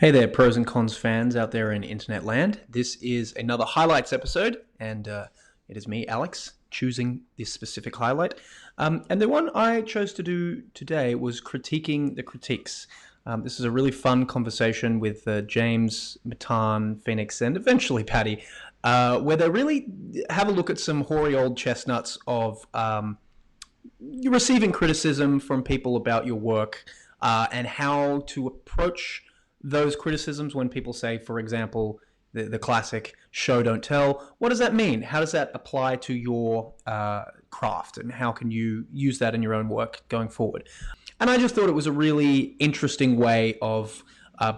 Hey there, Pros and Cons fans out there in internet land. This is another highlights episode, and it is me, Alex, choosing this specific highlight. And the one I chose to do today was critiquing the critiques. This is a really fun conversation with James, Matan, Phoenix, and eventually Paddy, where they really have a look at some hoary old chestnuts of you're receiving criticism from people about your work and how to approach those criticisms when people say, for example, the classic show don't tell. What does that mean? How does that apply to your craft, and how can you use that in your own work going forward? And I just thought it was a really interesting way of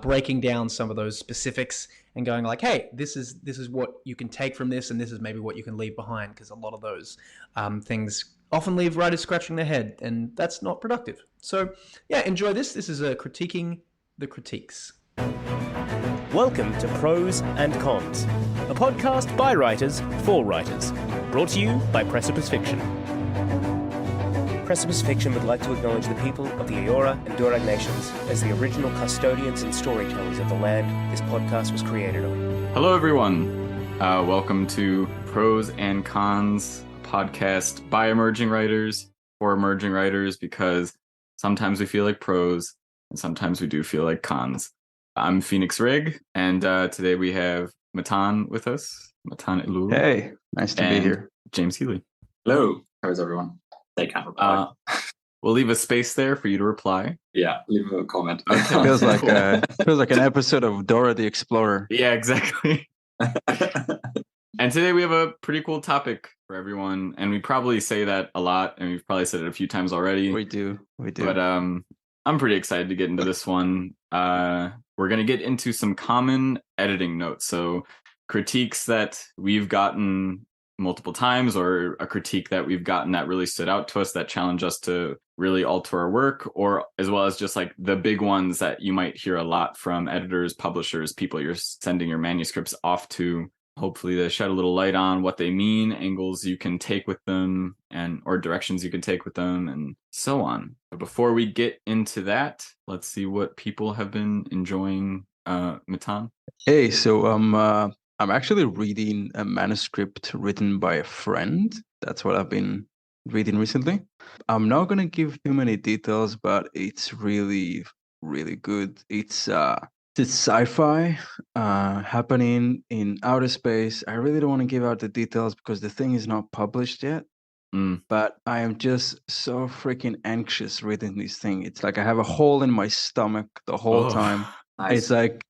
breaking down some of those specifics and going like, hey, this is what you can take from this, and this is maybe what you can leave behind, because a lot of those things often leave writers scratching their head, and that's not productive. So yeah, enjoy this. This is critiquing the critiques. Welcome to Prose and Cons, a podcast by writers for writers, brought to you by Precipice Fiction. Precipice Fiction would like to acknowledge the people of the Eora and Durag nations as the original custodians and storytellers of the land this podcast was created on. Hello, everyone. Welcome to Prose and Cons, a podcast by emerging writers for emerging writers, because sometimes we feel like prose and sometimes we do feel like cons. I'm Phoenix Raig, and today we have Matan with us. Matan Elul. Hey, nice to be here. James Healy. Hello, how's everyone? They can't reply. We'll leave a space there for you to reply. Yeah, leave a comment. Okay. feels like an episode of Dora the Explorer. Yeah, exactly. And today we have a pretty cool topic for everyone, and we probably say that a lot, and we've probably said it a few times already. We do. But I'm pretty excited to get into this one. We're going to get into some common editing notes. So critiques that we've gotten multiple times, or a critique that we've gotten that really stood out to us, that challenge us to really alter our work, or as well as just like the big ones that you might hear a lot from editors, publishers, people you're sending your manuscripts off to. Hopefully they shed a little light on what they mean, angles you can take with them, and or directions you can take with them, and so on. But before we get into that, let's see what people have been enjoying. Matan? Hey, so I'm actually reading a manuscript written by a friend. That's what I've been reading recently. I'm not going to give too many details, but it's really, really good. It's sci-fi happening in outer space. I really don't want to give out the details because the thing is not published yet. But I am just so freaking anxious reading this thing. It's like I have a hole in my stomach the whole time. Nice. It's like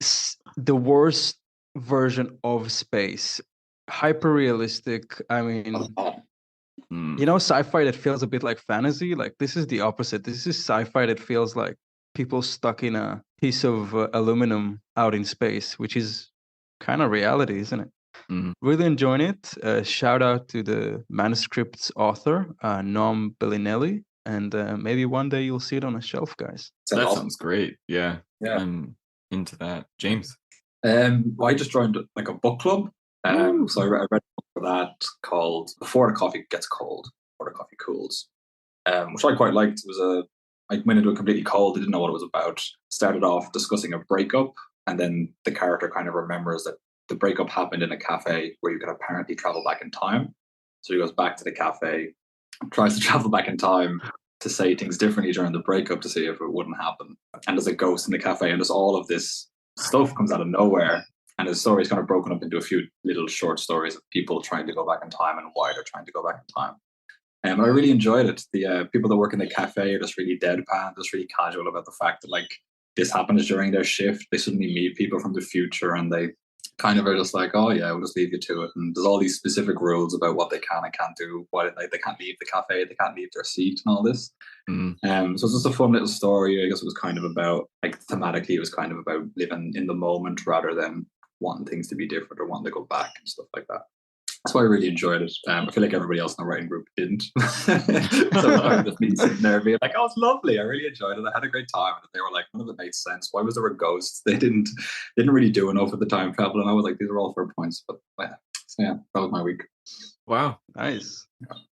the worst version of space. Hyper realistic. I mean, sci-fi that feels a bit like fantasy. Like, this is the opposite. This is sci-fi that feels like people stuck in a piece of aluminum out in space, which is kind of reality, isn't it? Mm-hmm. Really enjoying it. Shout out to the manuscript's author, Noam Bellinelli, and maybe one day you'll see it on a shelf, guys. That sounds great. Yeah. Yeah. I'm into that. James? I just joined like a book club. So I read a book for that called Before the Coffee Gets Cold, Before the Coffee Cools, which I quite liked. It was I went into it completely cold. I didn't know what it was about. Started off discussing a breakup, and then the character kind of remembers that the breakup happened in a cafe where you could apparently travel back in time. So he goes back to the cafe, tries to travel back in time to say things differently during the breakup to see if it wouldn't happen. And there's a ghost in the cafe, and there's all of this stuff comes out of nowhere. And the story is kind of broken up into a few little short stories of people trying to go back in time and why they're trying to go back in time. And I really enjoyed it. The people that work in the cafe are just really deadpan, just really casual about the fact that like this happens during their shift. They suddenly meet people from the future, and they kind of are just like, oh yeah, we'll just leave you to it. And there's all these specific rules about what they can and can't do. Why they can't leave the cafe, they can't leave their seat, and all this. So it's just a fun little story. I guess it was kind of about, like, thematically, it was kind of about living in the moment rather than wanting things to be different or wanting to go back and stuff like that. That's why I really enjoyed it. I feel like everybody else in the writing group didn't. So I just been sitting there being like, oh, it's lovely. I really enjoyed it. I had a great time. And they were like, none of it made sense. Why was there a ghost? They didn't really do enough with the time travel. And I was like, these are all fair points. But yeah, that was my week. Wow. Nice.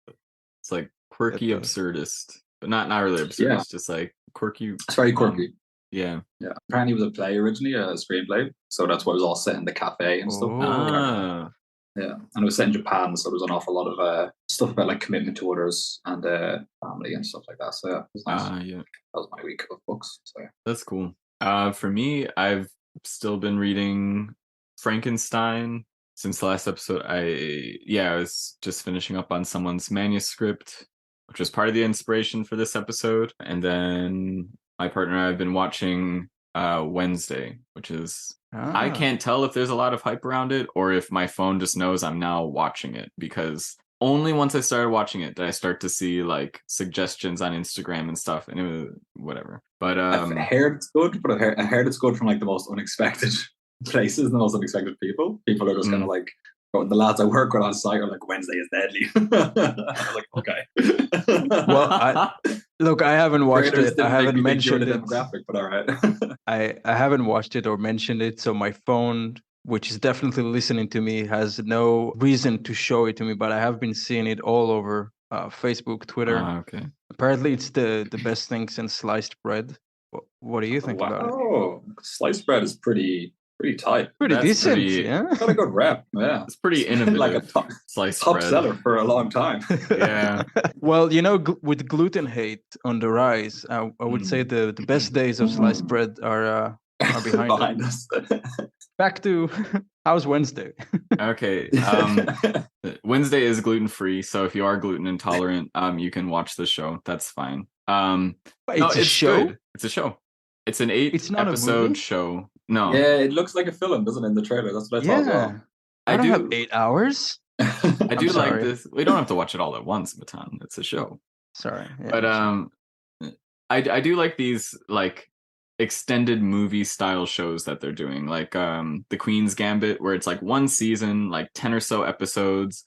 It's like quirky absurdist, but not really absurdist, just like quirky. It's very quirky. Yeah. Yeah, apparently it was a play originally, a screenplay, so that's why it was all set in the cafe and stuff. Ah. Yeah, and it was set in Japan, so there was an awful lot of stuff about like commitment to others and family and stuff like that. So yeah, it was nice. Yeah. That was my week of books. So yeah. That's cool. For me, I've still been reading Frankenstein since the last episode. I was just finishing up on someone's manuscript, which was part of the inspiration for this episode. And then my partner and I have been watching Wednesday, which is I can't tell if there's a lot of hype around it or if my phone just knows I'm now watching it, because only once I started watching it did I start to see like suggestions on Instagram and stuff, and it was whatever. But I've heard it's good, but I heard it's good from like the most unexpected places and the most unexpected people. People are just kind of like, the lads I work with on site are like, Wednesday is deadly. I'm like, okay. Well, look, I haven't watched it. I haven't mentioned it. Demographic, but all right. I haven't watched it or mentioned it, so my phone, which is definitely listening to me, has no reason to show it to me. But I have been seeing it all over Facebook, Twitter. Okay. Apparently, it's the best thing since sliced bread. What do you think about it? Oh, sliced bread is pretty tight. Pretty decent, yeah. Got a good rep, yeah. It's pretty innovative. Like a top bread. seller for a long time. Yeah. Well, with gluten hate on the rise, I would say the best days of sliced bread are behind us. Back to how's Wednesday? Okay. Wednesday is gluten-free, so if you are gluten intolerant, you can watch the show. That's fine. It's a show? Good. It's a show. It's an 8-episode show. No. Yeah, it looks like a film, doesn't it, in the trailer? That's what I thought as well. I don't have 8 hours. I do like this. We don't have to watch it all at once, Matan. It's a show. Sorry. Yeah, but I do like these like extended movie style shows that they're doing, like The Queen's Gambit, where it's like one season, like 10 or so episodes,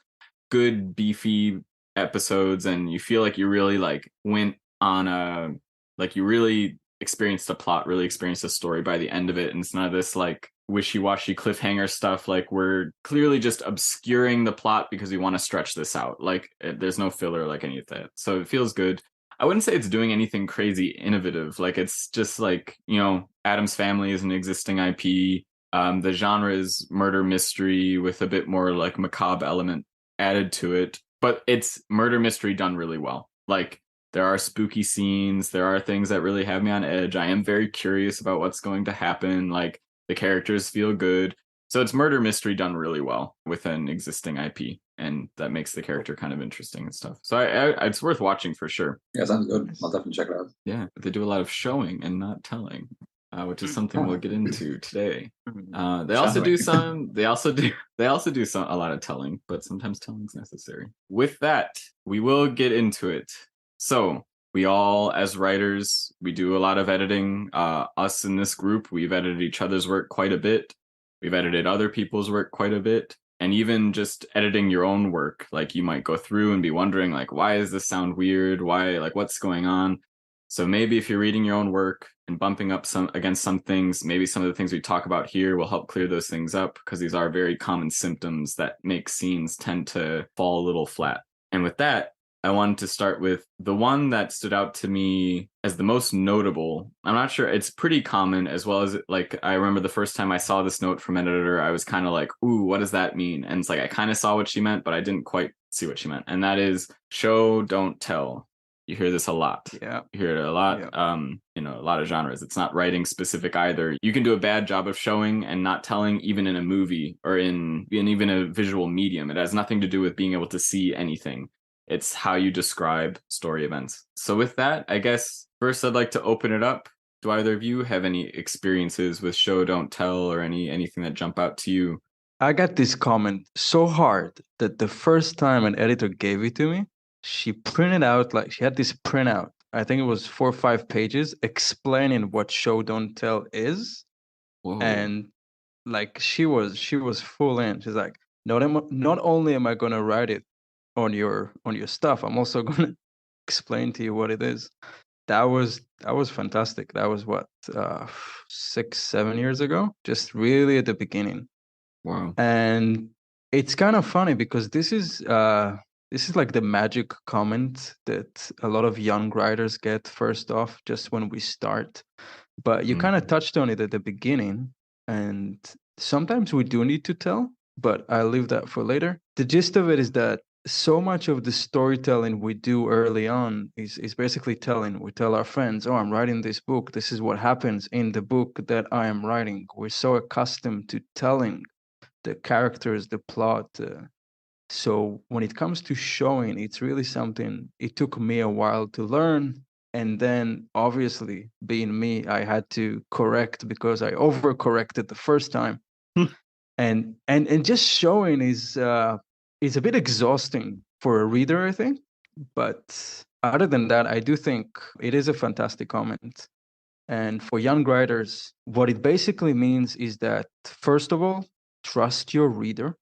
good beefy episodes, and you feel like you really like went on like you really experienced a plot, really experienced a story by the end of it, and it's none of this like wishy-washy cliffhanger stuff. Like we're clearly just obscuring the plot because we want to stretch this out. Like there's no filler, like any of that. So it feels good. I wouldn't say it's doing anything crazy innovative. Like it's just like, Addams Family is an existing IP. The genre is murder mystery with a bit more like macabre element added to it, but it's murder mystery done really well. Like there are spooky scenes. There are things that really have me on edge. I am very curious about what's going to happen. Like the characters feel good. So it's murder mystery done really well with an existing IP, and that makes the character kind of interesting and stuff. So it's worth watching for sure. Yeah, sounds good. I'll definitely check it out. Yeah, they do a lot of showing and not telling, which is something we'll get into today. They also do a lot of telling, but sometimes telling is necessary. With that, we will get into it. So we all, as writers, we do a lot of editing. Us in this group, we've edited each other's work quite a bit. We've edited other people's work quite a bit. And even just editing your own work, like you might go through and be wondering, like, why does this sound weird? Why, like, what's going on? So maybe if you're reading your own work and bumping up against some things, maybe some of the things we talk about here will help clear those things up, because these are very common symptoms that make scenes tend to fall a little flat. And with that, I wanted to start with the one that stood out to me as the most notable. I'm not sure, it's pretty common, as well as like, I remember the first time I saw this note from an editor, I was kind of like, ooh, what does that mean? And it's like, I kind of saw what she meant, but I didn't quite see what she meant. And that is show, don't tell. You hear this a lot. Yeah. You hear it a lot. Yeah. A lot of genres. It's not writing specific either. You can do a bad job of showing and not telling, even in a movie or in even a visual medium. It has nothing to do with being able to see anything. It's how you describe story events. So with that, I guess first I'd like to open it up. Do either of you have any experiences with show, don't tell, or anything that jump out to you? I got this comment so hard that the first time an editor gave it to me, she printed out, like she had this printout. I think it was 4 or 5 pages explaining what show, don't tell is. Whoa. And like she was full in. She's like, not only am I gonna write it on your stuff, I'm also gonna explain to you what it is. That was fantastic. That was what 6-7 years ago, just really at the beginning. Wow. And it's kind of funny because this is like the magic comment that a lot of young writers get first off, just when we start. But you kind of touched on it at the beginning, and sometimes we do need to tell, but I'll leave that for later. The gist of it is that so much of the storytelling we do early on is basically telling. We tell our friends, oh, I'm writing this book. This is what happens in the book that I am writing. We're so accustomed to telling the characters, the plot. So when it comes to showing, it's really something it took me a while to learn. And then obviously being me, I had to correct because I overcorrected the first time. And just showing is a bit exhausting for a reader, I think. But other than that, I do think it is a fantastic comment. And for young writers, what it basically means is that, first of all, trust your reader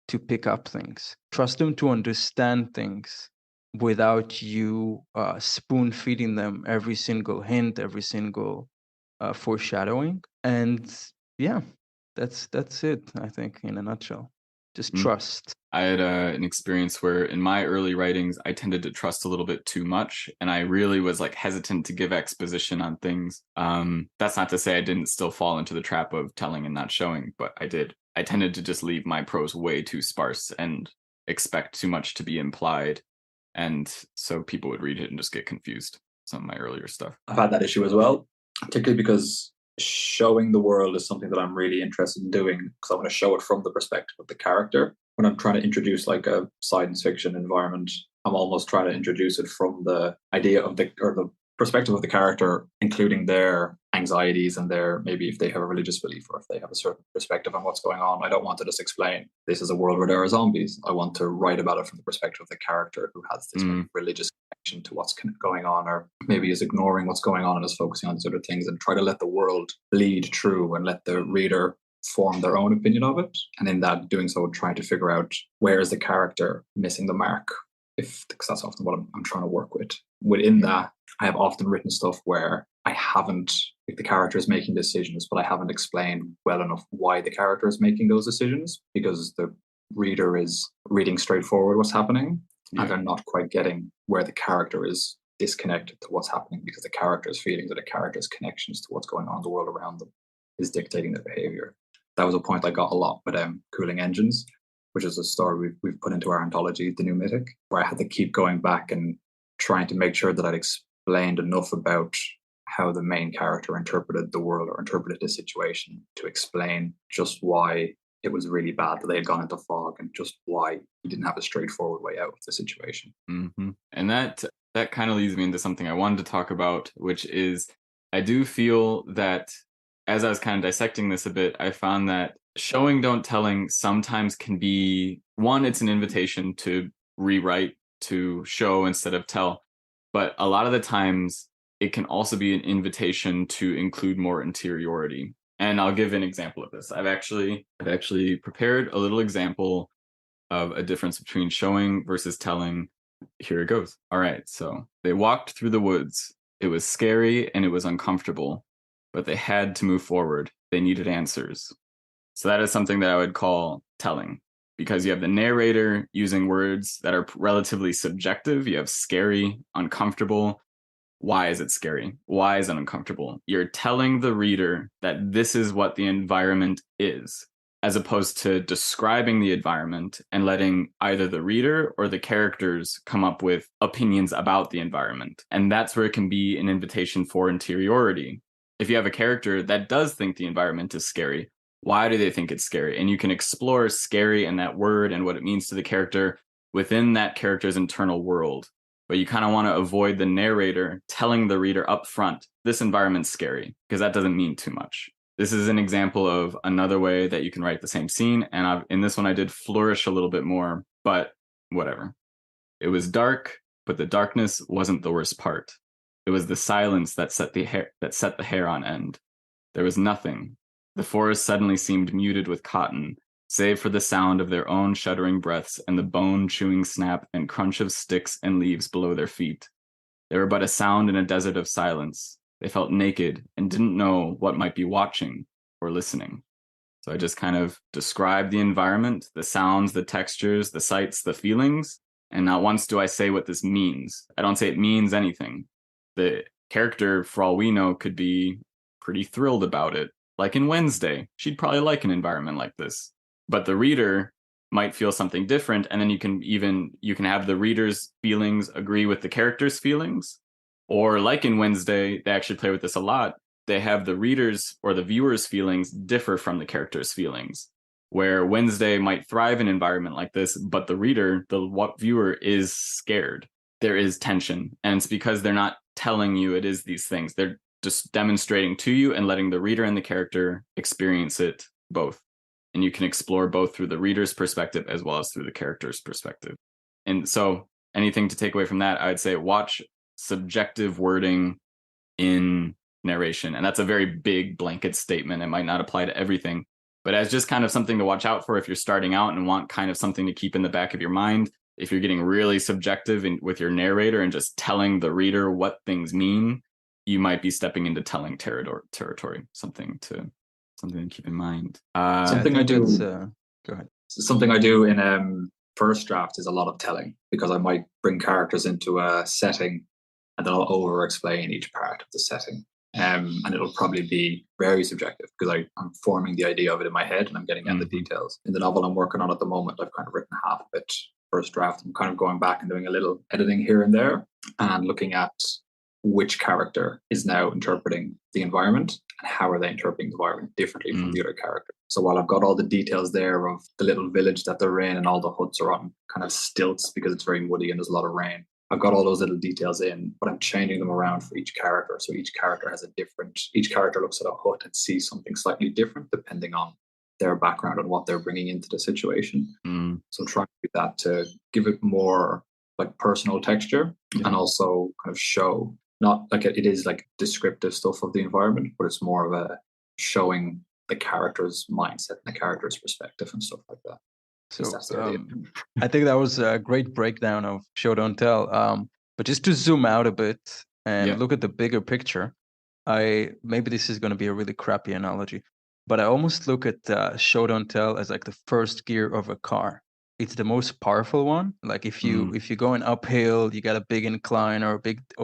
to pick up things. Trust them to understand things without you spoon feeding them every single hint, every single foreshadowing. And yeah, that's it, I think, in a nutshell. Just trust. I had an experience where in my early writings, I tended to trust a little bit too much. And I really was like hesitant to give exposition on things. That's not to say I didn't still fall into the trap of telling and not showing, but I did. I tended to just leave my prose way too sparse and expect too much to be implied. And so people would read it and just get confused. Some of my earlier stuff. I've had that issue as well, particularly because showing the world is something that I'm really interested in doing because I want to show it from the perspective of the character. When I'm trying to introduce like a science fiction environment, I'm almost trying to introduce it from the idea of the perspective of the character, including their anxieties and their, maybe if they have a religious belief or if they have a certain perspective on what's going on. I don't want to just explain this is a world where there are zombies. I want to write about it from the perspective of the character who has this religious connection to what's going on, or maybe is ignoring what's going on and is focusing on these other things, and try to let the world bleed through and let the reader form their own opinion of it. And in that doing so, trying to figure out where is the character missing the mark, because that's often what I'm trying to work with. Within that, I have often written stuff where I haven't, like the character is making decisions, but I haven't explained well enough why the character is making those decisions, because the reader is reading straightforward what's happening, and they're not quite getting where the character is disconnected to what's happening, because the character's feelings or the character's connections to what's going on in the world around them is dictating their behavior. That was a point I got a lot with Cooling Engines, which is a story we've put into our anthology, The New Mythic, where I had to keep going back and trying to make sure that I'd explained enough about how the main character interpreted the world or interpreted the situation to explain just why it was really bad that they had gone into fog and just why he didn't have a straightforward way out of the situation. Mm-hmm. And that kind of leads me into something I wanted to talk about, which is I do feel that as I was kind of dissecting this a bit, I found that showing, don't telling sometimes can be, one, it's an invitation to rewrite, to show instead of tell. But a lot of the times it can also be an invitation to include more interiority. And I'll give an example of this. I've actually prepared a little example of a difference between showing versus telling. Here it goes. All right. So they walked through the woods. It was scary and it was uncomfortable, but they had to move forward. They needed answers. So that is something that I would call telling, because you have the narrator using words that are relatively subjective. You have scary, uncomfortable. Why is it scary? Why is it uncomfortable? You're telling the reader that this is what the environment is, as opposed to describing the environment and letting either the reader or the characters come up with opinions about the environment. And that's where it can be an invitation for interiority. If you have a character that does think the environment is scary, why do they think it's scary? And you can explore scary and that word and what it means to the character within that character's internal world. But you kind of want to avoid the narrator telling the reader up front, this environment's scary, because that doesn't mean too much. This is an example of another way that you can write the same scene. And in this one, I did flourish a little bit more, but whatever. It was dark, but the darkness wasn't the worst part. It was the silence that set the hair on end. There was nothing. The forest suddenly seemed muted with cotton, save for the sound of their own shuddering breaths and the bone-chewing snap and crunch of sticks and leaves below their feet. They were but a sound in a desert of silence. They felt naked and didn't know what might be watching or listening. So I just kind of described the environment, the sounds, the textures, the sights, the feelings, and not once do I say what this means. I don't say it means anything. The character, for all we know, could be pretty thrilled about it. Like in Wednesday, she'd probably like an environment like this. But the reader might feel something different, and then you can have the reader's feelings agree with the character's feelings. Or like in Wednesday, they actually play with this a lot. They have the reader's or the viewer's feelings differ from the character's feelings. Where Wednesday might thrive in an environment like this, but the reader, the viewer, is scared. There is tension, and it's because they're not telling you it is these things. They're just demonstrating to you and letting the reader and the character experience it both. And you can explore both through the reader's perspective as well as through the character's perspective. And so anything to take away from that, I would say watch subjective wording in narration. And that's a very big blanket statement. It might not apply to everything, but as just kind of something to watch out for if you're starting out and want kind of something to keep in the back of your mind. If you're getting really subjective with your narrator and just telling the reader what things mean, you might be stepping into telling territory. Something to keep in mind. Something I do. Go ahead. Something I do in first draft is a lot of telling, because I might bring characters into a setting and then I'll over explain each part of the setting. And it'll probably be very subjective because I'm forming the idea of it in my head and I'm getting at the details. In the novel I'm working on at the moment, I've kind of written half of it first draft. I'm kind of going back and doing a little editing here and there and looking at which character is now interpreting the environment and how are they interpreting the environment differently from the other character. So while I've got all the details there of the little village that they're in and all the huts are on kind of stilts because it's very muddy and there's a lot of rain, I've got all those little details in, but I'm changing them around for each character. So each character each character looks at a hut and sees something slightly different depending on their background and what they're bringing into the situation. So I'm trying to do that to give it more like personal texture and also kind of show, not like it is like descriptive stuff of the environment, but it's more of a showing the character's mindset and the character's perspective and stuff like that. So I think that was a great breakdown of show don't tell. But just to zoom out a bit and look at the bigger picture, maybe this is going to be a really crappy analogy, but I almost look at show don't tell as like the first gear of a car. It's the most powerful one. Like if you're going uphill, you got a big incline or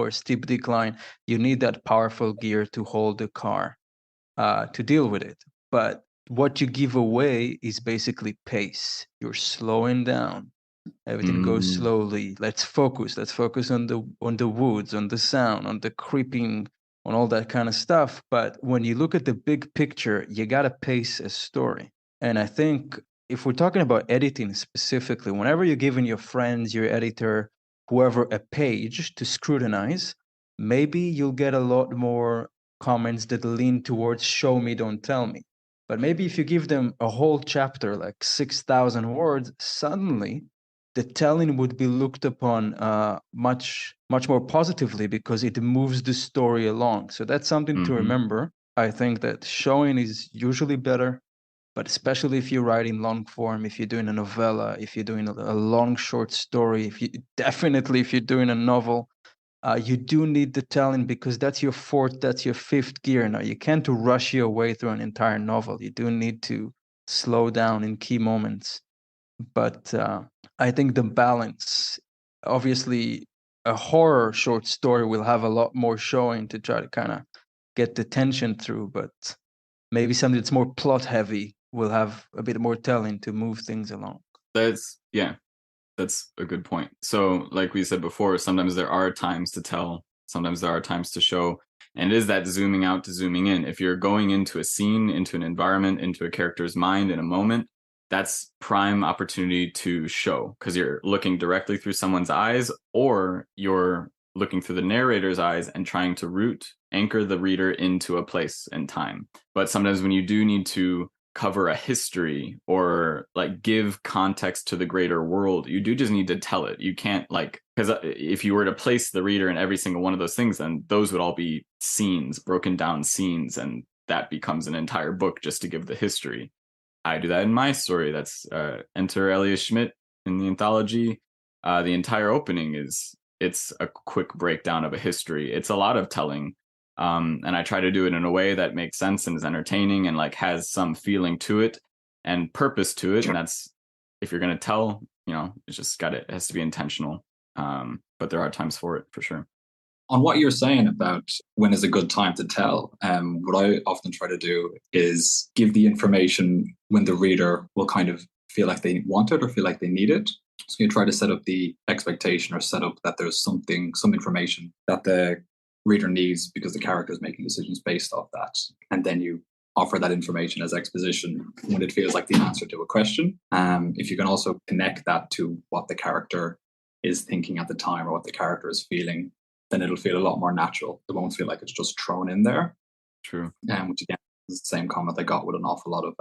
a steep decline, you need that powerful gear to hold the car to deal with it. But what you give away is basically pace. You're slowing down. Everything goes slowly. Let's focus on the woods, on the sound, on the creeping, on all that kind of stuff. But when you look at the big picture, you gotta pace a story. And I think if we're talking about editing specifically, whenever you're giving your friends, your editor, whoever a page to scrutinize, maybe you'll get a lot more comments that lean towards show me, don't tell me. But maybe if you give them a whole chapter, like 6,000 words, suddenly the telling would be looked upon much more positively because it moves the story along. So that's something to remember. I think that showing is usually better, but especially if you're writing long form, if you're doing a novella, if you're doing a long short story, if you're doing a novel, you do need the telling because that's your fourth, that's your fifth gear. Now, you can't rush your way through an entire novel. You do need to slow down in key moments. But I think the balance, obviously, a horror short story will have a lot more showing to try to kind of get the tension through. But maybe something that's more plot heavy will have a bit more telling to move things along. That's a good point. So like we said before, sometimes there are times to tell, sometimes there are times to show, and it is that zooming out to zooming in. If you're going into a scene, into an environment, into a character's mind in a moment, that's prime opportunity to show because you're looking directly through someone's eyes or you're looking through the narrator's eyes and trying to anchor the reader into a place and time. But sometimes when you do need to cover a history or like give context to the greater world, you do just need to tell it. You can't because if you were to place the reader in every single one of those things, then those would all be scenes, broken down scenes, and that becomes an entire book just to give the history. I do that in my story. That's enter Elias Schmidt in the anthology. The entire opening it's a quick breakdown of a history. It's a lot of telling. And I try to do it in a way that makes sense and is entertaining and like has some feeling to it and purpose to it. Sure. And that's, if you're going to tell, it's just it has to be intentional. But there are times for it for sure. On what you're saying about when is a good time to tell, what I often try to do is give the information when the reader will kind of feel like they want it or feel like they need it. So you try to set up the expectation or set up that there's some information that the reader needs because the character is making decisions based off that. And then you offer that information as exposition when it feels like the answer to a question. If you can also connect that to what the character is thinking at the time or what the character is feeling, then it'll feel a lot more natural. It won't feel like it's just thrown in there. True. Which again is the same comment I got with an awful lot of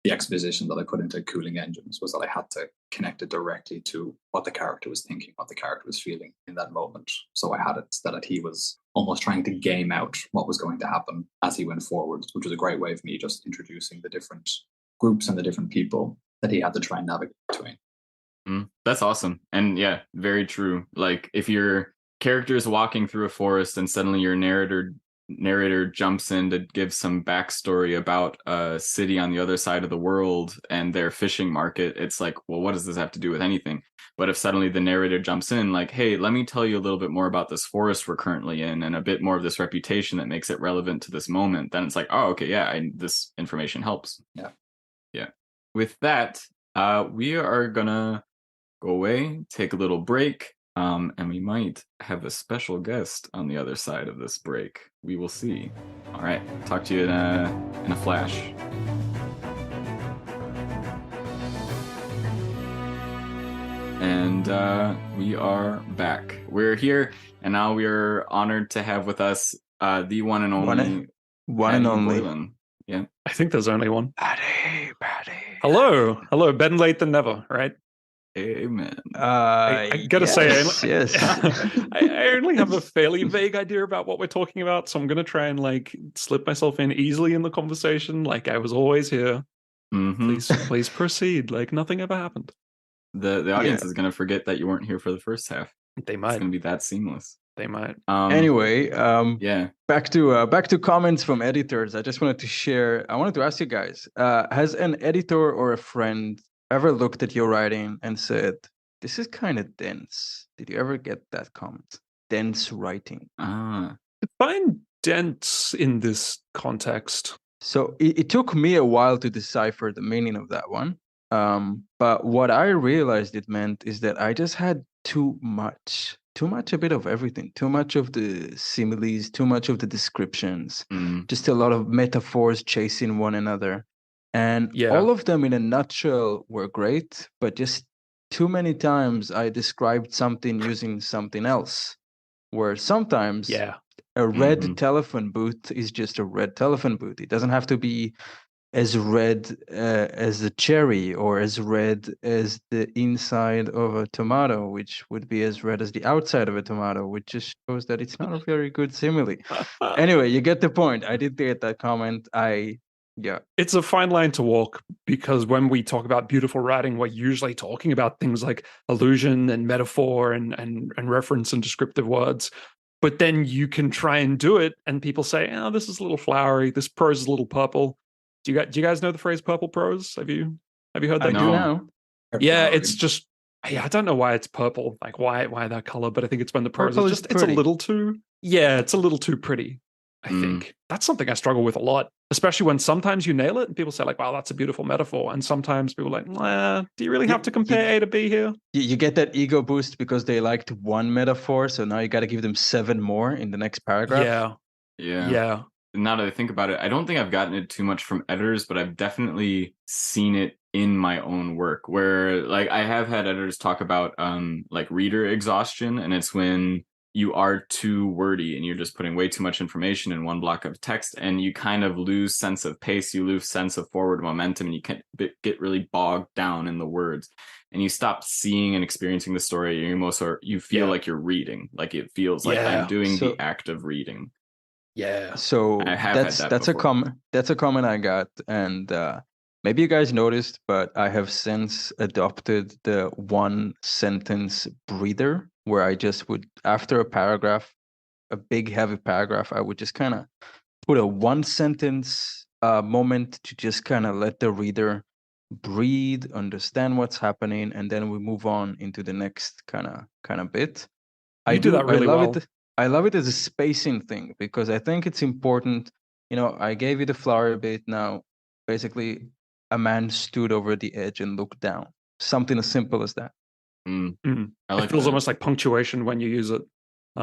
the exposition that I put into Cooling Engines, was that I had to connect it directly to what the character was thinking, what the character was feeling in that moment. So I had it so that he was almost trying to game out what was going to happen as he went forward, which was a great way of me just introducing the different groups and the different people that he had to try and navigate between. That's awesome. And yeah, very true. Like if your character is walking through a forest and suddenly your narrator jumps in to give some backstory about a city on the other side of the world and their fishing market, it's like, well, what does this have to do with anything? But if suddenly the narrator jumps in like, hey, let me tell you a little bit more about this forest we're currently in and a bit more of this reputation that makes it relevant to this moment, then it's like, oh, okay, yeah, this information helps. Yeah. With that, we are gonna go away, take a little break, and we might have a special guest on the other side of this break. We will see. All right, talk to you in a flash. And we are back. We're here, and now we are honored to have with us the one and only One and only. Boylan. Yeah, I think there's only one. Paddy. Hello. Better late than never, right? amen. I gotta say, yes. I only have a fairly vague idea about what we're talking about, so I'm gonna try and like slip myself in easily in the conversation, like I was always here. Please proceed, like nothing ever happened. The audience is gonna forget that you weren't here for the first half. They might. It's gonna be that seamless. They might. Anyway, yeah. Back to comments from editors. I just wanted to share. I wanted to ask you guys: has an editor or a friend ever looked at your writing and said, "This is kind of dense"? Did you ever get that comment? Dense writing. Define dense in this context. So it took me a while to decipher the meaning of that one. But what I realized it meant is that I just had too much a bit of everything, too much of the similes, too much of the descriptions, just a lot of metaphors chasing one another. And all of them in a nutshell were great, but just too many times I described something using something else, where sometimes a red telephone booth is just a red telephone booth. It doesn't have to be as red as a cherry or as red as the inside of a tomato, which would be as red as the outside of a tomato, which just shows that it's not a very good simile. Anyway, you get the point. I did get that comment. It's a fine line to walk, because when we talk about beautiful writing, we're usually talking about things like allusion and metaphor and reference and descriptive words. But then you can try and do it, and people say, "Oh, this is a little flowery. This prose is a little purple." Do you guys know the phrase "purple prose"? Have you heard that? I do now. Yeah, it's just I don't know why it's purple. Like why that color? But I think it's when the prose is just it's a little too it's a little too pretty. I think that's something I struggle with a lot, especially when sometimes you nail it and people say like, "Wow, that's a beautiful metaphor," and sometimes people are like, "Do you really have to compare A to B here?" You get that ego boost because they liked one metaphor, so now you got to give them 7 more in the next paragraph. Yeah. Now that I think about it, I don't think I've gotten it too much from editors, but I've definitely seen it in my own work where like I have had editors talk about like reader exhaustion, and it's when you are too wordy and you're just putting way too much information in one block of text, and you kind of lose sense of pace, you lose sense of forward momentum, and you can get really bogged down in the words, and you stop seeing and experiencing the story. You feel like you're reading, like it feels like I'm doing the act of reading. Yeah. So that's a comment I got, and maybe you guys noticed, but I have since adopted the 1 sentence breather, where I just would, after a paragraph, a big heavy paragraph, I would just kind of put a 1 sentence moment to just kind of let the reader breathe, understand what's happening, and then we move on into the next kind of bit. I do that really well. I love it as a spacing thing because I think it's important. I gave you the flower bit. Now, basically, a man stood over the edge and looked down. Something as simple as that. I like It feels that. almost like punctuation when you use it.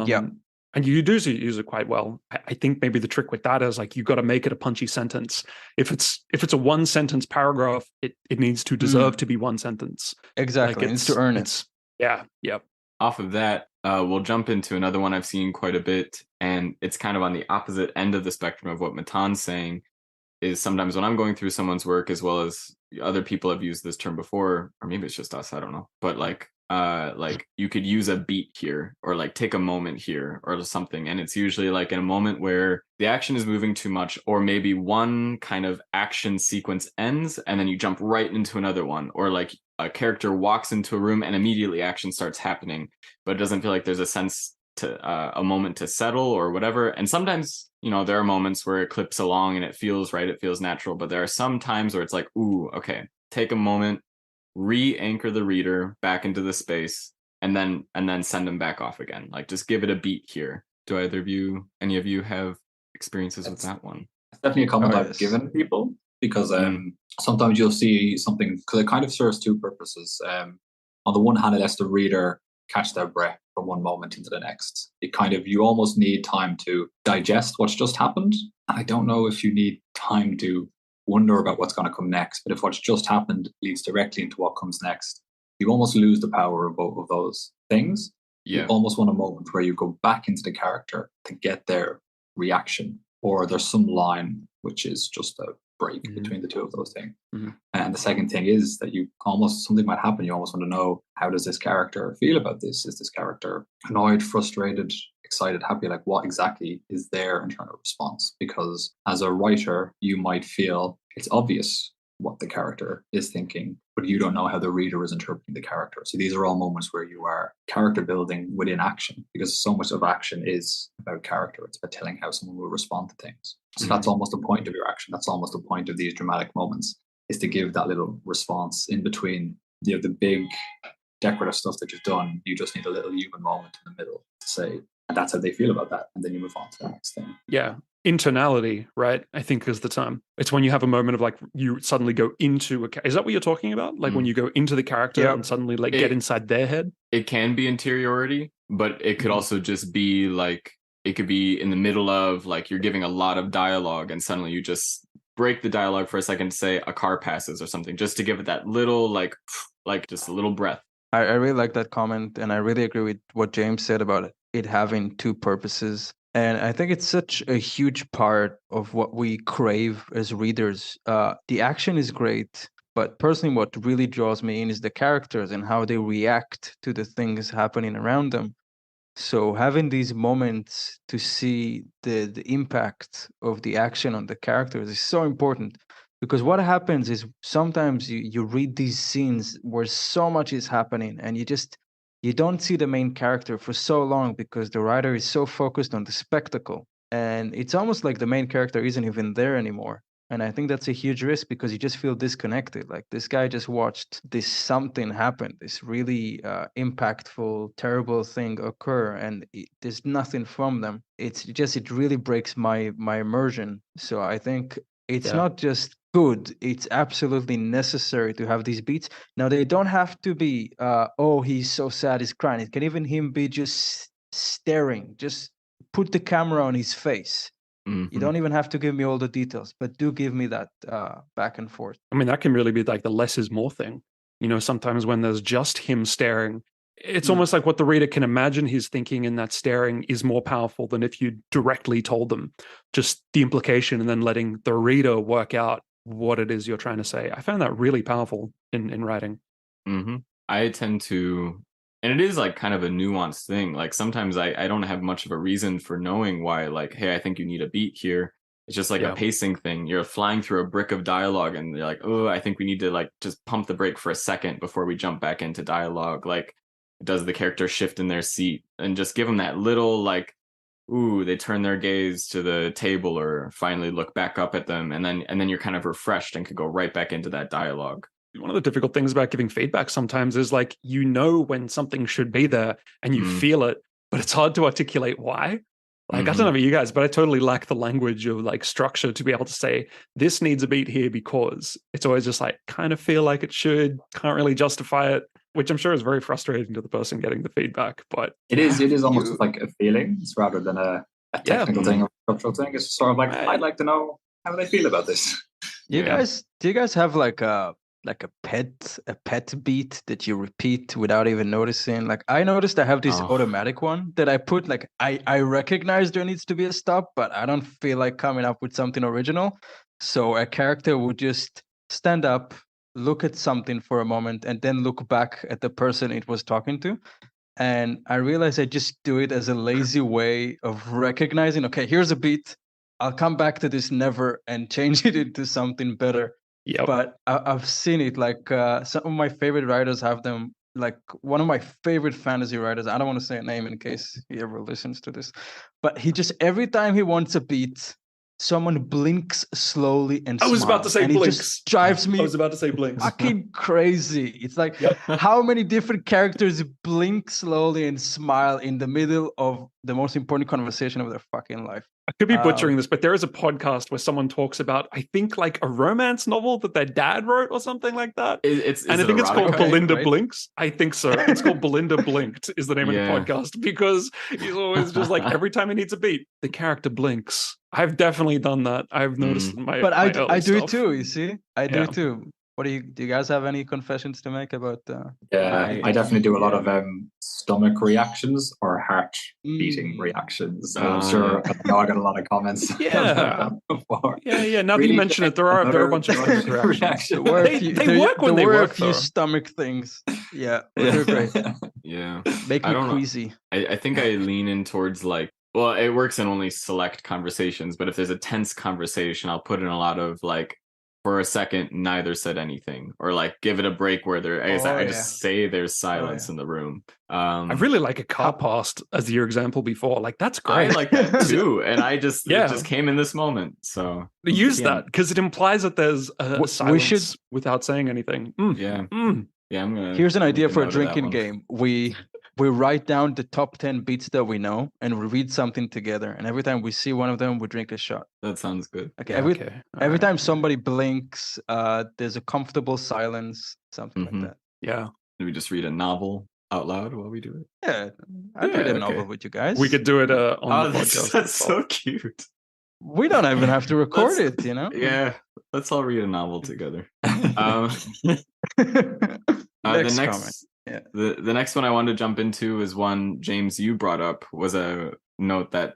Yeah. And you do use it quite well. I think maybe the trick with that is like you got to make it a punchy sentence. If it's a one sentence paragraph, it needs to deserve to be one sentence. Exactly. It needs to earn it. Yeah. Yep. Off of that, we'll jump into another one I've seen quite a bit, and it's kind of on the opposite end of the spectrum of what Matan's saying. Is sometimes when I'm going through someone's work, as well as other people have used this term before, or maybe it's just us, I don't know. But like you could use a beat here, or like take a moment here, or something, and it's usually like in a moment where the action is moving too much, or maybe one kind of action sequence ends, and then you jump right into another one, or like a character walks into a room and immediately action starts happening, but it doesn't feel like there's a sense to a moment to settle or whatever. And sometimes there are moments where it clips along and it feels right, it feels natural, but there are some times where it's like, ooh, okay, take a moment, re-anchor the reader back into the space, and then send them back off again. Like, just give it a beat here. Do any of you have experiences with that one? It's definitely a comment I've given people because sometimes you'll see something, because it kind of serves two purposes. On the one hand, it lets the reader catch their breath from one moment into the next. You almost need time to digest what's just happened. I don't know if you need time to wonder about what's going to come next, but if what's just happened leads directly into what comes next, you almost lose the power of both of those things. Yeah. You almost want a moment where you go back into the character to get their reaction, or there's some line which is just a break between the two of those things. And the second thing is that something might happen. You almost want to know, how does this character feel about this? Is this character annoyed, frustrated, excited, happy? Like, what exactly is their internal response? Because as a writer, you might feel it's obvious what the character is thinking, but you don't know how the reader is interpreting the character. So these are all moments where you are character building within action, because so much of action is about character. It's about telling how someone will respond to things. So that's almost the point of your action. That's almost the point of these dramatic moments, is to give that little response in between the big decorative stuff that you've done. You just need a little human moment in the middle to say, and that's how they feel about that. And then you move on to the next thing. Yeah. Internality, right? I think is the term. It's when you have a moment of like, you suddenly go into is that what you're talking about? Like when you go into the character and suddenly like get inside their head? It can be interiority, but it could also just be like, it could be in the middle of like, you're giving a lot of dialogue and suddenly you just break the dialogue for a second to say a car passes or something, just to give it that little like just a little breath. I really like that comment, and I really agree with what James said about it having two purposes. And I think it's such a huge part of what we crave as readers. The action is great, but personally what really draws me in is the characters and how they react to the things happening around them. So having these moments to see the impact of the action on the characters is so important. Because what happens is sometimes you read these scenes where so much is happening and you don't see the main character for so long because the writer is so focused on the spectacle. And it's almost like the main character isn't even there anymore. And I think that's a huge risk because you just feel disconnected. Like, this guy just watched this something happen, this really impactful, terrible thing occur, and there's nothing from them. It really breaks my immersion. So I think it's not just good, it's absolutely necessary to have these beats. Now, they don't have to be, oh, he's so sad, he's crying. It can even him be just staring, just put the camera on his face. You don't even have to give me all the details, but do give me that back and forth. I mean, that can really be like the less is more thing. Sometimes when there's just him staring, it's almost like what the reader can imagine he's thinking in that staring is more powerful than if you directly told them just the implication and then letting the reader work out what it is you're trying to say. I found that really powerful in writing. I tend to, and it is like kind of a nuanced thing. Like sometimes I don't have much of a reason for knowing why, like, hey, I think you need a beat here. It's just like a pacing thing. You're flying through a brick of dialogue and you're like, oh, I think we need to like just pump the brake for a second before we jump back into dialogue. Like, does the character shift in their seat? And just give them that little like, ooh, they turn their gaze to the table or finally look back up at them. And then you're kind of refreshed and could go right back into that dialogue. One of the difficult things about giving feedback sometimes is like, when something should be there and you feel it, but it's hard to articulate why. Like, I don't know about you guys, but I totally lack the language of like structure to be able to say this needs a beat here because it's always just like kind of feel like it should, can't really justify it, which I'm sure is very frustrating to the person getting the feedback. But it is almost just like a feeling rather than a technical thing or a structural thing. It's sort of like, I'd like to know how they feel about this. Do you guys have like a pet beat that you repeat without even noticing? Like, I noticed I have this automatic one that I put, like, I recognize there needs to be a stop, but I don't feel like coming up with something original. So a character would just stand up, look at something for a moment, and then look back at the person it was talking to. And I realized I just do it as a lazy way of recognizing, okay, here's a beat. I'll come back to this never and change it into something better. Yep. But I've seen it, like some of my favorite writers have them. Like one of my favorite fantasy writers, I don't want to say a name in case he ever listens to this, but he just, every time he wants a beat, someone blinks slowly and I was about to say and blinks. It just drives me I was about to say blinks. fucking crazy. It's like, how many different characters blink slowly and smile in the middle of the most important conversation of their fucking life? I could be butchering this, but there is a podcast where someone talks about, I think, like a romance novel that their dad wrote or something like that. I think it's called Belinda right? Blinks. I think so. It's called Belinda Blinked is the name of the podcast, because he's always just like, every time he needs a beat, the character blinks. I've definitely done that. I've noticed my But I do stuff. it too, you see? I do it too. What do you guys have any confessions to make about I definitely do a lot of stomach reactions or heart beating reactions. I'm sure I know I got a lot of comments. Yeah. Before. Yeah. Now that you mention it, there are a bunch of stomach reactions. They work when they work. A few stomach things. Yeah, they're great. Yeah, make me queasy. I think I lean in towards like, well, it works in only select conversations, but if there's a tense conversation, I'll put in a lot of like, for a second, neither said anything, or like give it a break where I just say there's silence in the room. I really like a car past as your example before. Like, that's great. I like that too, and it just came in this moment. So use that because it implies that there's a silence without saying anything. Yeah, I'm gonna. Here's an idea for a drinking game. We write down the top 10 beats that we know, and we read something together. And every time we see one of them, we drink a shot. That sounds good. Okay. Every time somebody blinks, there's a comfortable silence, something like that. Yeah. Do we just read a novel out loud while we do it? Yeah, I'd read a novel with you guys. We could do it on the podcast. That's so cute. We don't even have to record it, you know? Yeah, let's all read a novel together. Next comment. Yeah. The next one I wanted to jump into is one, James, you brought up, was a note that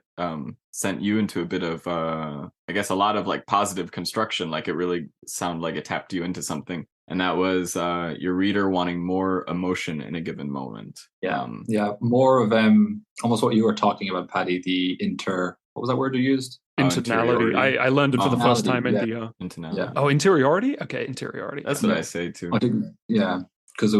sent you into a bit of I guess a lot of like positive construction. Like, it really sounded like it tapped you into something, and that was your reader wanting more emotion in a given moment. More of almost what you were talking about, Paddy, what was that word you used? Internality. I learned it for the first time in the internality. Yeah. Oh, interiority? Okay, interiority. That's what I say too. Because it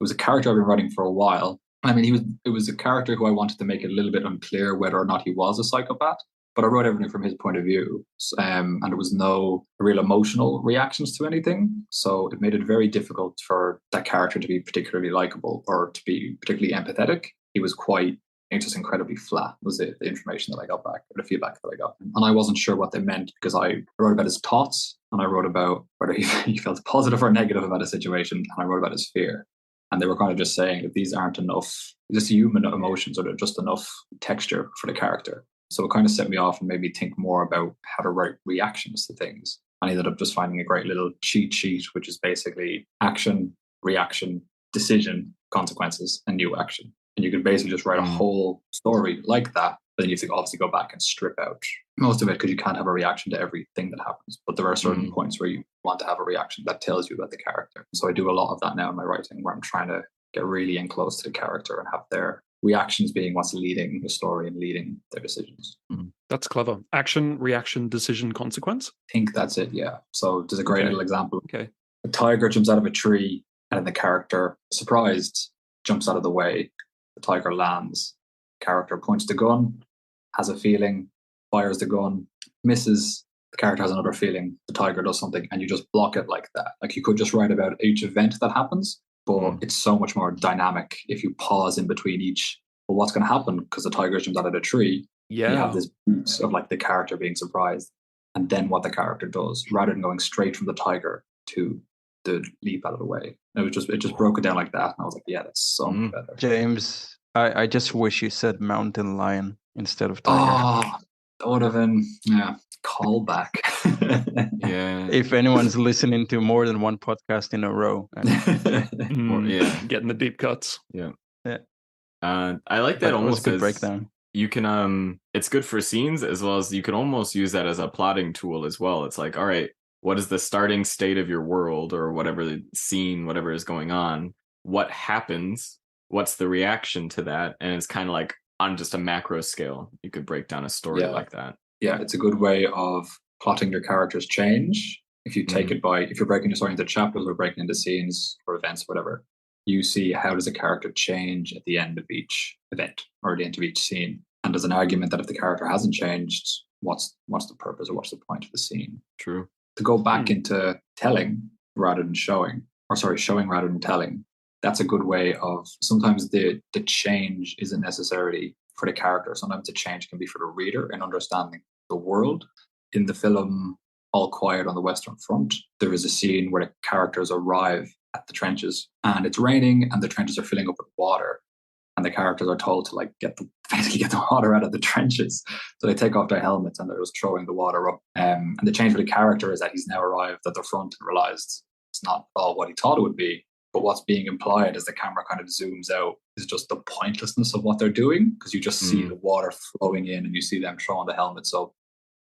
was a character I've been writing for a while. I mean, it was a character who I wanted to make it a little bit unclear whether or not he was a psychopath, but I wrote everything from his point of view, and there was no real emotional reactions to anything. So it made it very difficult for that character to be particularly likable or to be particularly empathetic. He was just incredibly flat, was the information that I got back, or the feedback that I got. And I wasn't sure what they meant, because I wrote about his thoughts, and I wrote about whether he felt positive or negative about a situation, and I wrote about his fear. And they were kind of just saying that these aren't enough, just human emotions, or they're just enough texture for the character. So it kind of set me off and made me think more about how to write reactions to things. I ended up just finding a great little cheat sheet, which is basically action, reaction, decision, consequences, and new action. And you can basically just write a whole story like that. But then you have to obviously go back and strip out most of it, because you can't have a reaction to everything that happens. But there are certain points where you want to have a reaction that tells you about the character. So I do a lot of that now in my writing, where I'm trying to get really in close to the character and have their reactions being what's leading the story and leading their decisions. That's clever. Action, reaction, decision, consequence? I think that's it, yeah. So there's a great little example. Okay. A tiger jumps out of a tree, and the character, surprised, jumps out of the way. The tiger lands. Character points the gun, has a feeling, fires the gun, misses. The character has another feeling. The tiger does something, and you just block it like that. Like, you could just write about each event that happens, but it's so much more dynamic if you pause in between each well, what's going to happen? Because the tiger jumps out of the tree. Yeah. You have this beat of like the character being surprised, and then what the character does, rather than going straight from the tiger to the leap out of the way. It just broke it down like that, and I was like, yeah, that's so much better. James, I just wish you said mountain lion instead of tiger. Oh, that would have been callback. Yeah. If anyone's listening to more than one podcast in a row, Getting the deep cuts. Yeah. Yeah. I like that But it was almost a good as breakdown. you can it's good for scenes, as well as you can almost use that as a plotting tool as well. It's like, all right, what is the starting state of your world, or whatever the scene, whatever is going on? What happens? What's the reaction to that? And it's kind of like on just a macro scale, you could break down a story like that. Yeah, it's a good way of plotting your character's change. If you take it by, if you're breaking the story into chapters or breaking into scenes or events, whatever, you see how does a character change at the end of each event or at the end of each scene. And there's an argument that if the character hasn't changed, what's the purpose or what's the point of the scene? True. To go back into telling rather than showing, or sorry, showing rather than telling, that's a good way of, sometimes the change isn't necessarily for the character. Sometimes the change can be for the reader in understanding the world. In the film All Quiet on the Western Front, there is a scene where the characters arrive at the trenches and it's raining and the trenches are filling up with water. And the characters are told to basically get the water out of the trenches. So they take off their helmets and they're just throwing the water up. And the change for the character is that he's now arrived at the front and realized it's not all what he thought it would be. But what's being implied as the camera kind of zooms out is just the pointlessness of what they're doing, because you just see the water flowing in and you see them throwing the helmets up.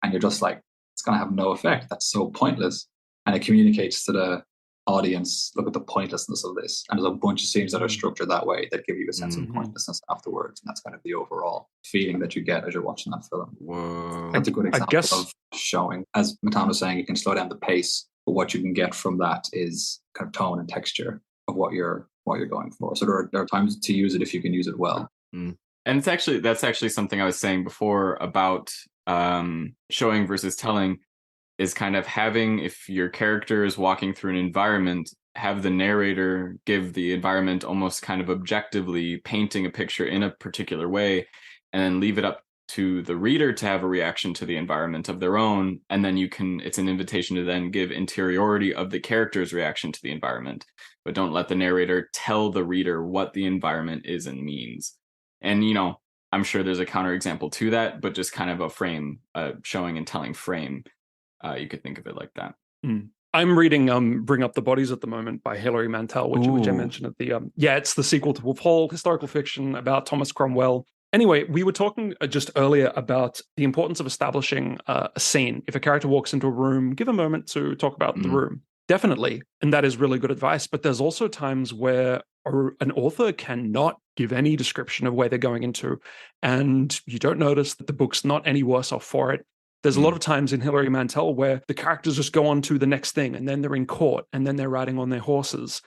And you're just like, it's going to have no effect. That's so pointless. And it communicates to the audience, look at the pointlessness of this. And there's a bunch of scenes that are structured that way that give you a sense of pointlessness afterwards. And that's kind of the overall feeling that you get as you're watching that film. Whoa. That's a good example of showing. As Matan was saying, you can slow down the pace, but what you can get from that is kind of tone and texture of what you're going for. So there are times to use it if you can use it well. And that's actually something I was saying before about showing versus telling, is kind of having, if your character is walking through an environment, have the narrator give the environment almost kind of objectively painting a picture in a particular way, and then leave it up to the reader to have a reaction to the environment of their own. And then it's an invitation to then give interiority of the character's reaction to the environment, but don't let the narrator tell the reader what the environment is and means. And, I'm sure there's a counterexample to that, but just kind of a frame, showing and telling frame. You could think of it like that. I'm reading Bring Up the Bodies at the moment by Hilary Mantel, which I mentioned at the it's the sequel to Wolf Hall, historical fiction about Thomas Cromwell. Anyway, we were talking just earlier about the importance of establishing a scene. If a character walks into a room, give a moment to talk about the room. Definitely. And that is really good advice. But there's also times where an author cannot give any description of where they're going into, and you don't notice that the book's not any worse off for it. There's a lot of times in Hilary Mantel where the characters just go on to the next thing, and then they're in court, and then they're riding on their horses.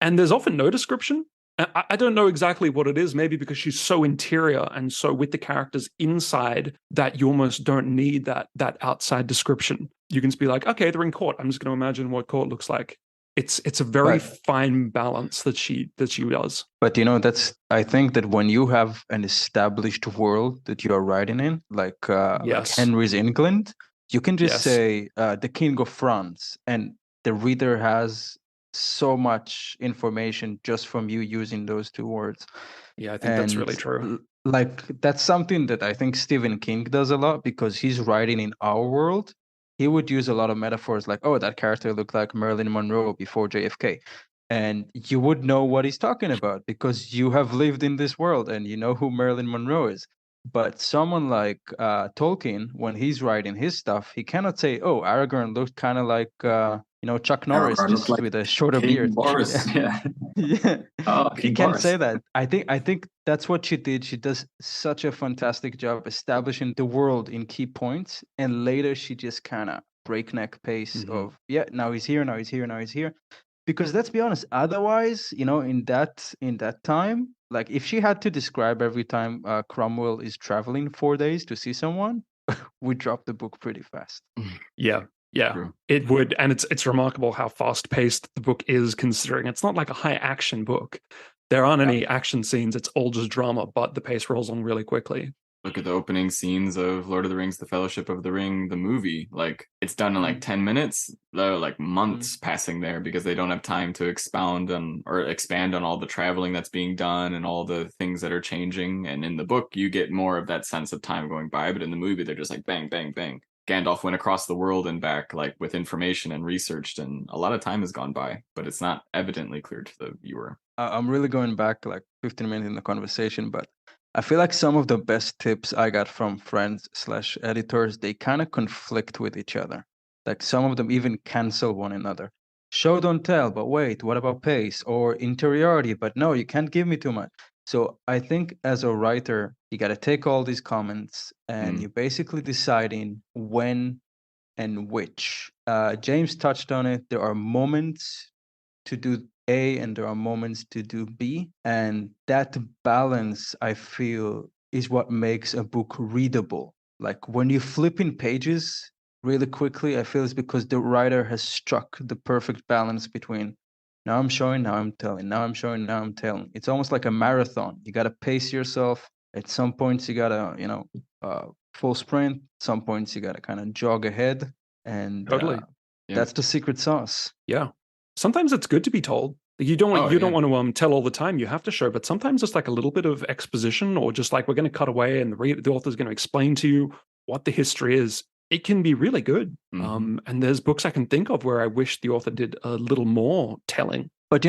And there's often no description. I don't know exactly what it is, maybe because she's so interior and so with the characters inside that you almost don't need that outside description. You can just be like, okay, they're in court. I'm just going to imagine what court looks like. It's a very fine balance that she does. But I think that when you have an established world that you are writing in, like Henry's England, you can just say the King of France, and the reader has so much information just from you using those two words. Yeah, I think that's really true. Like, that's something that I think Stephen King does a lot, because he's writing in our world. He would use a lot of metaphors like, oh, that character looked like Marilyn Monroe before JFK. And you would know what he's talking about because you have lived in this world and you know who Marilyn Monroe is. But someone like Tolkien, when he's writing his stuff, he cannot say, oh, Aragorn looked kind of like, Chuck Norris, just with a shorter beard. Yeah. Oh, he can't say that. I think that's what she did. She does such a fantastic job establishing the world in key points, and later she just kind of breakneck pace of now he's here, now he's here, now he's here. Because let's be honest, otherwise, in that time, like if she had to describe every time Cromwell is traveling 4 days to see someone, we drop the book pretty fast. Yeah. True. It would, and it's remarkable how fast paced the book is, considering it's not like a high action book. There aren't any action scenes. It's all just drama, but the pace rolls on really quickly. Look at the opening scenes of Lord of the Rings, The Fellowship of the Ring, the movie. Like, it's done in like 10 minutes. There are like months passing there because they don't have time to expand on all the traveling that's being done and all the things that are changing. And in the book, you get more of that sense of time going by. But in the movie, they're just like bang, bang, bang. Gandalf went across the world and back, like with information and researched, and a lot of time has gone by, but it's not evidently clear to the viewer. I'm really going back like 15 minutes in the conversation, but I feel like some of the best tips I got from friends/editors, they kind of conflict with each other. Like some of them even cancel one another. Show, don't tell, but wait, what about pace or interiority? But no, you can't give me too much. So I think as a writer, you got to take all these comments and you're basically deciding when and which. James touched on it. There are moments to do A and there are moments to do B. And that balance, I feel, is what makes a book readable. Like when you flip in pages really quickly, I feel it's because the writer has struck the perfect balance between now I'm showing, now I'm telling, now I'm showing, now I'm telling. It's almost like a marathon. You got to pace yourself. At some points, you got to, full sprint. Some points, you got to kind of jog ahead. And Totally. That's the secret sauce. Yeah. Sometimes it's good to be told. You don't want to tell all the time. You have to show, but sometimes it's like a little bit of exposition, or just like we're going to cut away and the author's going to explain to you what the history is. It can be really good. And there's books I can think of where I wish the author did a little more telling. But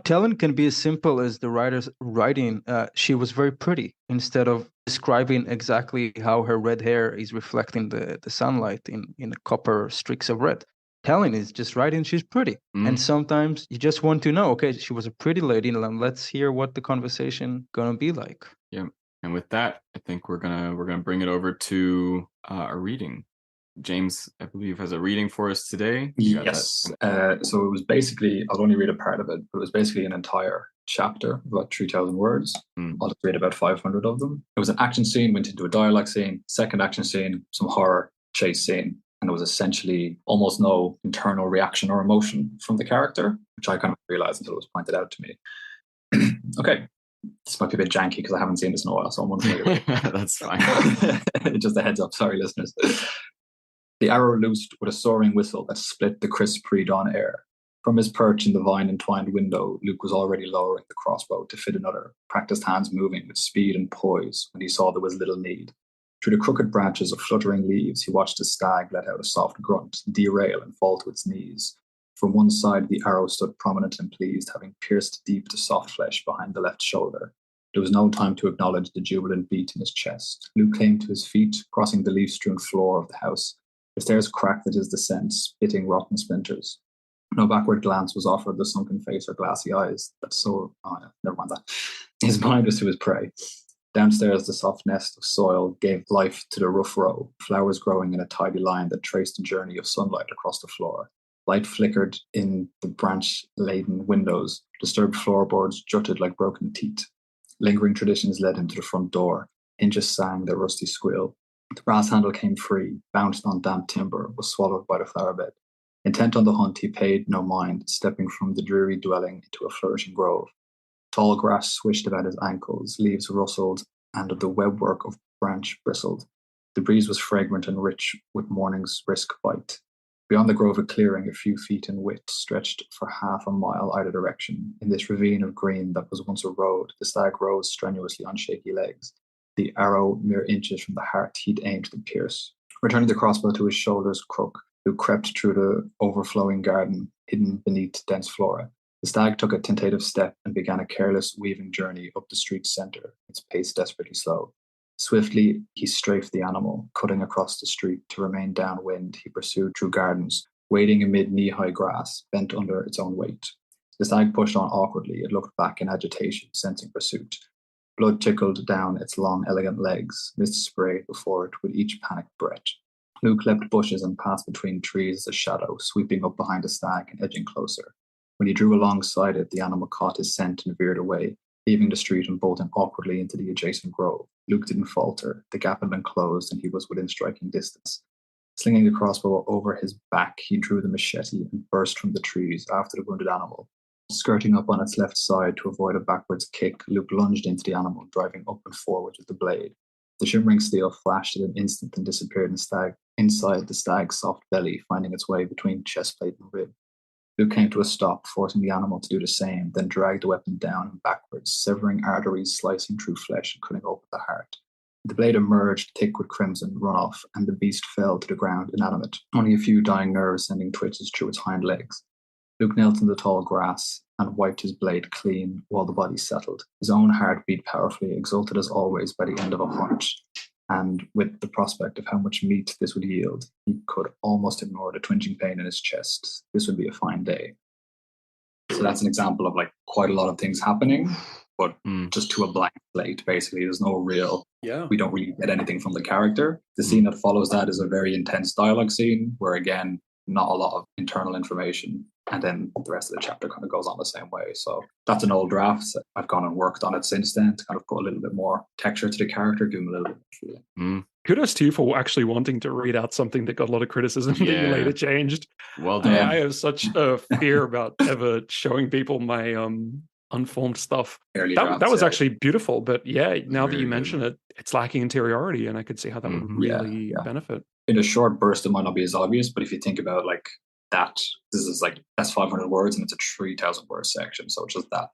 telling can be as simple as the writer's writing. She was very pretty, instead of describing exactly how her red hair is reflecting the sunlight in copper streaks of red. Telling is just writing she's pretty. And sometimes you just want to know, okay, she was a pretty lady, and let's hear what the conversation gonna be like. Yeah. And with that, I think we're gonna bring it over to a reading. James, I believe, has a reading for us today. Yes. So it was basically, I'll only read a part of it, but it was basically an entire chapter, about 3,000 words. I'll just read about 500 of them. It was an action scene, went into a dialogue scene, second action scene, some horror chase scene. And there was essentially almost no internal reaction or emotion from the character, which I kind of realized until it was pointed out to me. Okay. This might be a bit janky because I haven't seen this in a while, so I'm wondering. That's fine. Just a heads up. Sorry, listeners. The arrow loosed with a soaring whistle that split the crisp pre-dawn air. From his perch in the vine-entwined window, Luke was already lowering the crossbow to fit another, practiced hands moving with speed and poise when he saw there was little need. Through the crooked branches of fluttering leaves, he watched the stag let out a soft grunt, derail and fall to its knees. From one side, the arrow stood prominent and pleased, having pierced deep to soft flesh behind the left shoulder. There was no time to acknowledge the jubilant beat in his chest. Luke came to his feet, crossing the leaf-strewn floor of the house. The stairs cracked at his descent, spitting rotten splinters. No backward glance was offered the sunken face or glassy eyes. Never mind that. His mind was to his prey. Downstairs, the soft nest of soil gave life to the rough row, flowers growing in a tidy line that traced a journey of sunlight across the floor. Light flickered in the branch-laden windows. Disturbed floorboards jutted like broken teeth. Lingering traditions led him to the front door. Hinges sang their rusty squeal. The brass handle came free, bounced on damp timber, was swallowed by the flower bed. Intent on the hunt, he paid no mind, stepping from the dreary dwelling into a flourishing grove. Tall grass swished about his ankles, leaves rustled, and the webwork of branch bristled. The breeze was fragrant and rich with morning's brisk bite. Beyond the grove, a clearing a few feet in width stretched for half a mile either direction. In this ravine of green that was once a road, the stag rose strenuously on shaky legs, the arrow mere inches from the heart he'd aimed to pierce. Returning the crossbow to his shoulder's crook, Luke crept through the overflowing garden, hidden beneath dense flora. The stag took a tentative step and began a careless, weaving journey up the street's center, its pace desperately slow. Swiftly, he strafed the animal, cutting across the street to remain downwind. He pursued through gardens, wading amid knee-high grass, bent under its own weight. The stag pushed on awkwardly. It looked back in agitation, sensing pursuit. Blood trickled down its long, elegant legs, mist sprayed before it with each panicked breath. Luke leapt bushes and passed between trees as a shadow, sweeping up behind the stag and edging closer. When he drew alongside it, the animal caught his scent and veered away, leaving the street and bolting awkwardly into the adjacent grove. Luke didn't falter. The gap had been closed, and he was within striking distance. Slinging the crossbow over his back, he drew the machete and burst from the trees after the wounded animal. Skirting up on its left side to avoid a backwards kick, Luke lunged into the animal, driving up and forwards with the blade. The shimmering steel flashed in an instant and disappeared inside the stag's soft belly, finding its way between chest plate and rib. Luke came to a stop, forcing the animal to do the same, then dragged the weapon down and backwards, severing arteries, slicing through flesh and cutting open the heart. The blade emerged, thick with crimson runoff, and the beast fell to the ground inanimate, only a few dying nerves sending twitches through its hind legs. Luke knelt in the tall grass and wiped his blade clean while the body settled. His own heart beat powerfully, exulted as always by the end of a hunt, and with the prospect of how much meat this would yield, he could almost ignore the twinging pain in his chest. This would be a fine day. So that's an example of like quite a lot of things happening, but just to a blank slate, basically. There's no real, we don't really get anything from the character. The scene that follows that is a very intense dialogue scene where, again, not a lot of internal information. And then the rest of the chapter kind of goes on the same way. So that's an old draft. I've gone and worked on it since then to kind of put a little bit more texture to the character, give him a little bit of feeling. Kudos to you for actually wanting to read out something that got a lot of criticism that you later changed. Well done. I have such a fear about ever showing people my unformed stuff. That was actually beautiful, but now that you mention it, it's lacking interiority, and I could see how that would really benefit. In a short burst, it might not be as obvious, but if you think about like that, that's 500 words and it's a 3,000 word section, so it's just that,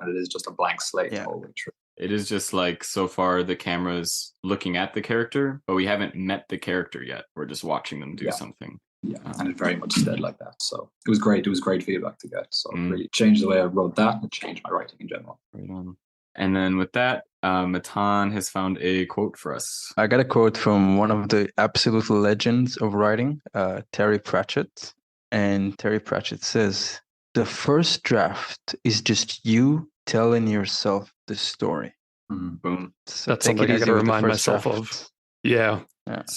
and it is just a blank slate all the way through. It is just like, so far the camera's looking at the character, but we haven't met the character yet. We're just watching them do something. Yeah, and it very much stayed like that. So it was great. It was great feedback to get. So it really changed the way I wrote that, and it changed my writing in general. Right on. And then with that, Matan has found a quote for us. I got a quote from one of the absolute legends of writing, Terry Pratchett. And Terry Pratchett says, "The first draft is just you telling yourself the story." Boom. So that's something I got to remind myself of. Yeah.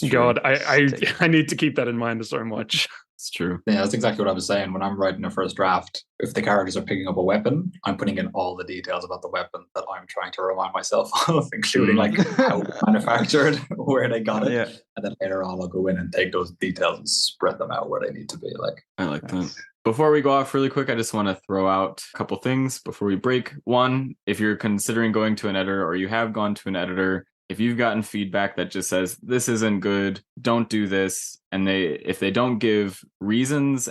God, I need to keep that in mind so much. It's true. Yeah, that's exactly what I was saying. When I'm writing a first draft, if the characters are picking up a weapon, I'm putting in all the details about the weapon that I'm trying to remind myself of, including like how it was manufactured, where they got it. Yeah. And then later on, I'll go in and take those details and spread them out where they need to be. I like that. Before we go off really quick, I just want to throw out a couple things before we break. One, if you're considering going to an editor or you have gone to an editor, if you've gotten feedback that just says, this isn't good, don't do this, and if they don't give reasons,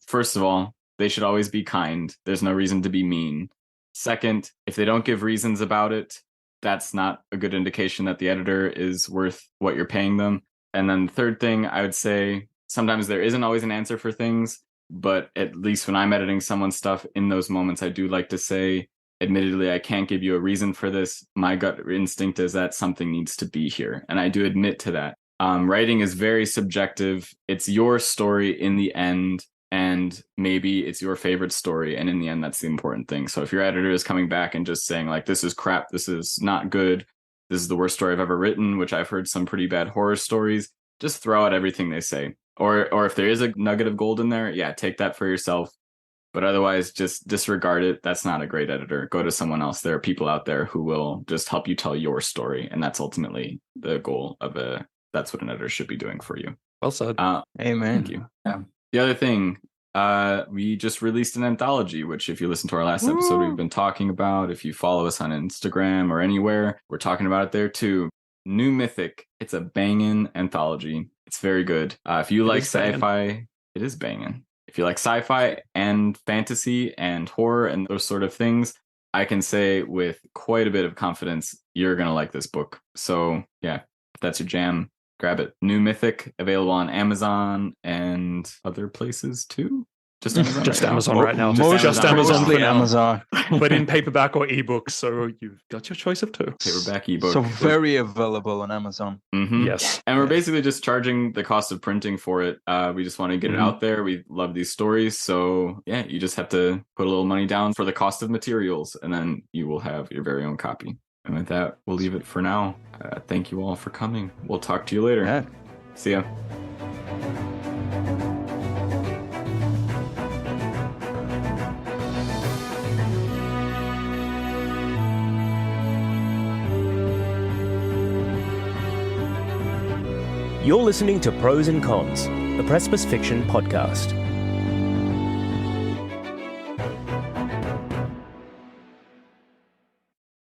first of all, they should always be kind. There's no reason to be mean. Second, if they don't give reasons about it, that's not a good indication that the editor is worth what you're paying them. And then the third thing, I would say, sometimes there isn't always an answer for things, but at least when I'm editing someone's stuff, in those moments, I do like to say, admittedly, I can't give you a reason for this. My gut instinct is that something needs to be here. And I do admit to that. Writing is very subjective. It's your story in the end, and maybe it's your favorite story. And in the end, that's the important thing. So if your editor is coming back and just saying like, this is crap, this is not good, this is the worst story I've ever written, which I've heard some pretty bad horror stories, just throw out everything they say. Or if there is a nugget of gold in there, take that for yourself. But otherwise, just disregard it. That's not a great editor. Go to someone else. There are people out there who will just help you tell your story. And that's ultimately the goal of that's what an editor should be doing for you. Well said. Amen. Thank you. Yeah. The other thing, we just released an anthology, which if you listen to our last episode, we've been talking about. If you follow us on Instagram or anywhere, we're talking about it there too. New Mythic. It's a banging anthology. It's very good. If you like sci-fi, it is banging. If you like sci-fi and fantasy and horror and those sort of things, I can say with quite a bit of confidence, you're going to like this book. So if that's your jam, grab it. New Mythic, available on Amazon and other places too. Just Amazon. Just Amazon right now. Just Amazon for now. Amazon. But in paperback or ebook, so you've got your choice of two. Paperback, ebook. So very available on Amazon. Mm-hmm. Yes. And we're basically just charging the cost of printing for it. We just want to get it out there. We love these stories. So you just have to put a little money down for the cost of materials, and then you will have your very own copy. And with that, we'll leave it for now. Thank you all for coming. We'll talk to you later. Yeah. See ya. You're listening to Prose and Cons, the Precipice Fiction podcast.